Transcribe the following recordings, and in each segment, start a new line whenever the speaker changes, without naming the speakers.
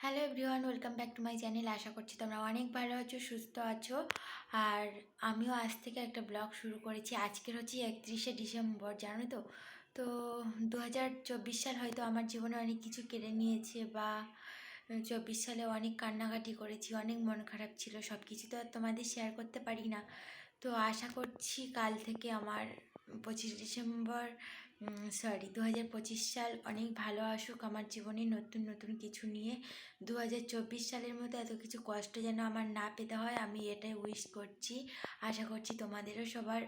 Hello everyone, welcome back to my channel. আশা করছি তোমরা অনেক ভালো আছো, সুস্থ আছো। আর আমিও আজ থেকে একটা ব্লগ শুরু করেছি। আজকের হচ্ছে 31শে ডিসেম্বর, জানো তো। তো 2024 সাল হয়তো আমার জীবনে অনেক কিছু কেড়ে নিয়েছে, বা 24 সালে অনেক কান্নাকাটি করেছি, অনেক মন খারাপ ছিল। সব কিছু তো আর তোমাদের শেয়ার করতে পারি না। তো আশা করছি কাল থেকে আমার 25 ডিসেম্বর 2025 সাল অনেক ভালো আসুক আমার জীবনে, নতুন নতুন কিছু নিয়ে। 2024 সালের মধ্যে এত কিছু কষ্ট যেন আমার না পেতে হয়, আমি এটাই উইশ করছি। আশা করছি তোমাদেরও সবার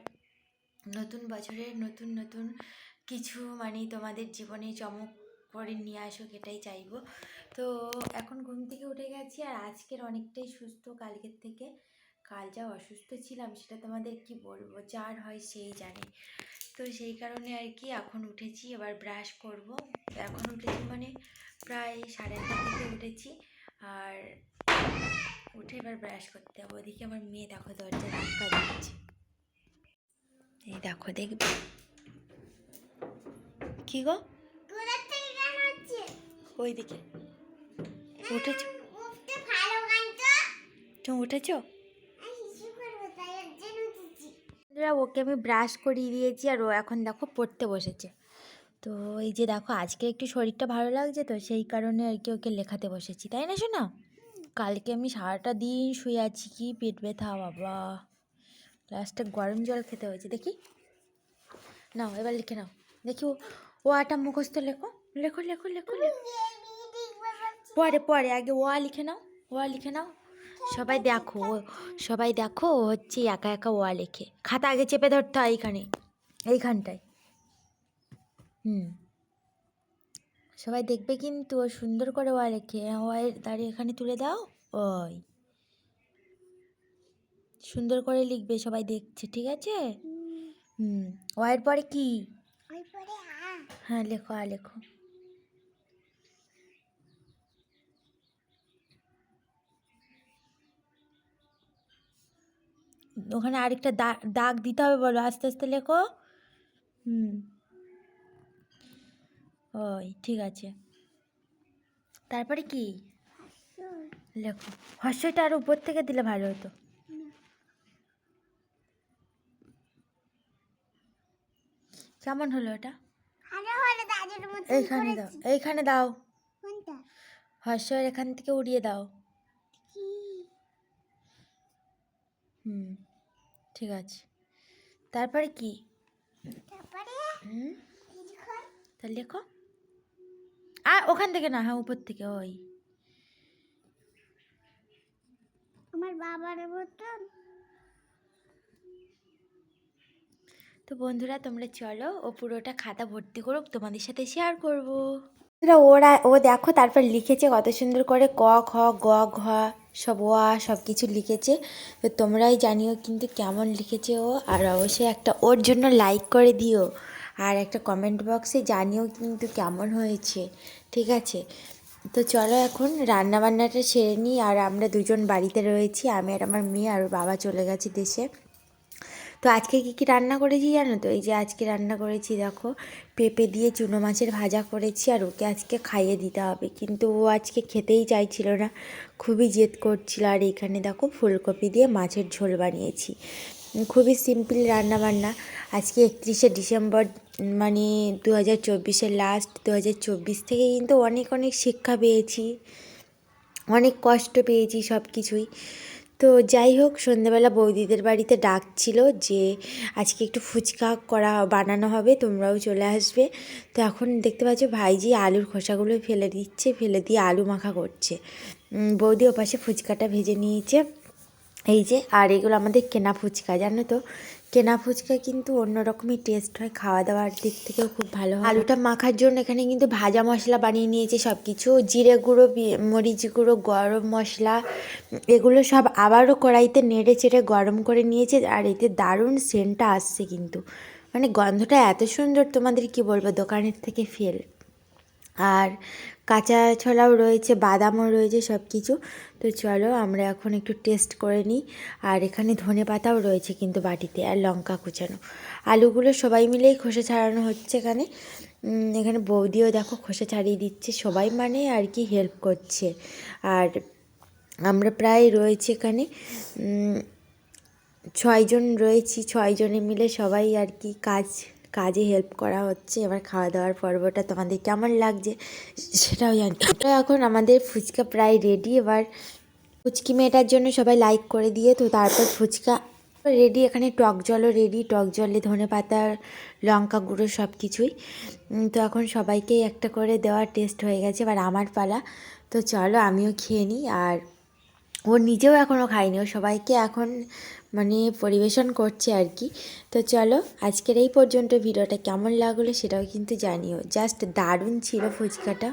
নতুন বছরে নতুন নতুন কিছু তোমাদের জীবনে চমক করে নিয়ে আসুক, এটাই চাইবো। তো এখন ঘুম থেকে উঠে গেছি, আর আজকের অনেকটাই সুস্থ কালকের থেকে। কাল যা অসুস্থ ছিলাম সেটা তোমাদের কি বলবো, যার হয় সেই জানে। তো সেই কারণে আর কি এখন উঠেছি, এবার ব্রাশ করব। এখন উঠেছি প্রায় 8:30 থেকে উঠেছি, আর উঠে এবার ব্রাশ করতে হবে। ওদিকে আমার মেয়ে দেখো দরজা ধাক্কা দিচ্ছে, এই দেখো দেখবে কি গো, ওইদিকে উঠেছো? তুমি উঠেছো? ওকে আমি ব্রাশ করিয়ে দিয়েছি, আর ও এখন দেখো পড়তে বসেছে। তো এই যে দেখো, আজকে একটু শরীরটা ভালো লাগছে, তো সেই কারণে আর কি ওকে লেখাতে বসেছি, তাই না শোনা? কালকে আমি সারাটা দিন শুয়ে আছি, কি পেট ব্যথা বাবা। লাস্টে গরম জল খেতে হয়েছে। দেখি, নাও এবার লিখে নাও। দেখি ও আটা মুখস্থ লেখো, লেখো লেখো লেখো লেখো। পরে পরে আগে ওয়া লিখে নাও, ওয়া লিখে নাও। সবাই দেখো, সবাই দেখো, ও হচ্ছে একা একা ওয়া লেখে। খাতা আগে চেপে ধরতে হয় এইখানে, এইখানটায়। সবাই দেখবে কিন্তু, ও সুন্দর করে ওয়া লেখে। ওয়ের দাঁড়িয়ে এখানে তুলে দাও, ওই সুন্দর করে লিখবে, সবাই দেখছে, ঠিক আছে? ওয়ের পরে কি? হ্যাঁ লেখো, আর লেখো। ওখানে আরেকটা দাগ দিতে হবে, বলো আস্তে আস্তে লেখো। ওই ঠিক আছে। তারপরে কি লেখো? হর্ষটা আর উপর থেকে দিলে ভালো হতো। কেমন হলো ওটা? এইখানে দাও, এইখানে দাও। হর্ষের এখান থেকে উড়িয়ে দাও। ঠিক আছে। তারপরে কি? তা লেখো। আর ওখান থেকে না, হ্যাঁ উপর থেকে। ওই আমার বাবার মতন। তো বন্ধুরা তোমরা চলো, ও পুরোটা খাতা ভর্তি করুক, তোমাদের সাথে শেয়ার করব। ও দেখো, তারপর লিখেছে কত সুন্দর করে, ক খ গ ঘ সব ওয়া সব কিছু লিখেছে। তো তোমরাই জানিও কিন্তু কেমন লিখেছে ও, আর অবশ্যই একটা ওর জন্য লাইক করে দিও, আর একটা কমেন্ট বক্সে জানিও কিন্তু কেমন হয়েছে, ঠিক আছে? তো চলো এখন রান্নাবান্নাটা সেরে নিই। আর আমরা দুজন বাড়িতে রয়েছি, আমি আর আমার মেয়ে, আর বাবা চলে গেছে দেশে। তো আজকে কী কী রান্না করেছি জানো তো? এই যে আজকে রান্না করেছি দেখো, পেঁপে দিয়ে চুনো মাছের ভাজা করেছি, আর ওকে আজকে খাইয়ে দিতে হবে, কিন্তু ও আজকে খেতেই চাইছিল না, খুবই জেদ করছিল। আর এখানে দেখো ফুলকপি দিয়ে মাছের ঝোল বানিয়েছি, খুবই সিম্পল রান্নাবান্না। আজকে 31শে ডিসেম্বর, 2024-এর লাস্ট। 2024 থেকে কিন্তু অনেক অনেক শিক্ষা পেয়েছি, অনেক কষ্ট পেয়েছি সব কিছুই। তো যাই হোক, সন্ধ্যেবেলা বৌদিদের বাড়িতে ডাক ছিল যে আজকে একটু ফুচকা বানানো হবে, তোমরাও চলে আসবে। তো এখন দেখতে পাচ্ছ ভাইজি আলুর খোসাগুলো ফেলে দিচ্ছে, ফেলে দিয়ে আলু মাখা করছে। বৌদি ওপাশে ফুচকাটা ভেজে নিয়েছে, এই যে। আর এগুলো আমাদের কেনা ফুচকা, জানো তো। কেনা ফুচকা কিন্তু অন্যরকমই টেস্ট হয়, খাওয়া দাওয়ার দিক থেকেও খুব ভালো হয়। আলুটা মাখার জন্য এখানে কিন্তু ভাজা মশলা বানিয়ে নিয়েছে সব কিছু, জিরে গুঁড়ো, মরিচ গুঁড়ো, গরম মশলা, এগুলো সব আবারও কড়াইতে নেড়ে চেড়ে গরম করে নিয়েছে। আর এতে দারুণ সেন্টটা আসছে কিন্তু, গন্ধটা এত সুন্দর, তোমাদের কি বলবো, দোকানের থেকে ফেল। আর কাঁচা ছোলাও রয়েছে, বাদামও রয়েছে, সব কিছু। তো চলো আমরা এখন একটু টেস্ট করে নিই। আর এখানে ধনে পাতাও রয়েছে কিন্তু বাটিতে, আর লঙ্কা কুচানো। আলুগুলো সবাই মিলেই খোসা ছাড়ানো হচ্ছে এখানে। এখানে বৌদিও দেখো খোসা ছাড়িয়ে দিচ্ছে, সবাই মানে আর কি হেল্প করছে। আর আমরা প্রায় রয়েছি এখানে 6 জন রয়েছি, 6 জনে মিলে সবাই আর কি কাজে হেল্প করা হচ্ছে। এবার খাওয়া দাওয়ার পর্বটা তোমাদের কেমন লাগছে সেটাও জানি। এখন আমাদের ফুচকা প্রায় রেডি। এবার ফুচকি মেয়েটার জন্য সবাই লাইক করে দিয়ে তো তারপর ফুচকা রেডি। এখানে টক জলও রেডি, টক জলে ধনেপাতা, লঙ্কা গুঁড়ো সব কিছুই। তো এখন সবাইকেই একটা করে দেওয়ার টেস্ট হয়ে গেছে, এবার আমার পালা। তো চলো আমিও খেয়ে নিই। আর ও নিজেও এখনও খায়নি, ও সবাইকে এখন মানে পরিবেশন করছে আর কি। তো চলো আজকের এই পর্যন্ত, ভিডিওটা কেমন লাগলো সেটাও কিন্তু জানিও। জাস্ট দারুণ ছিল ফুচকাটা।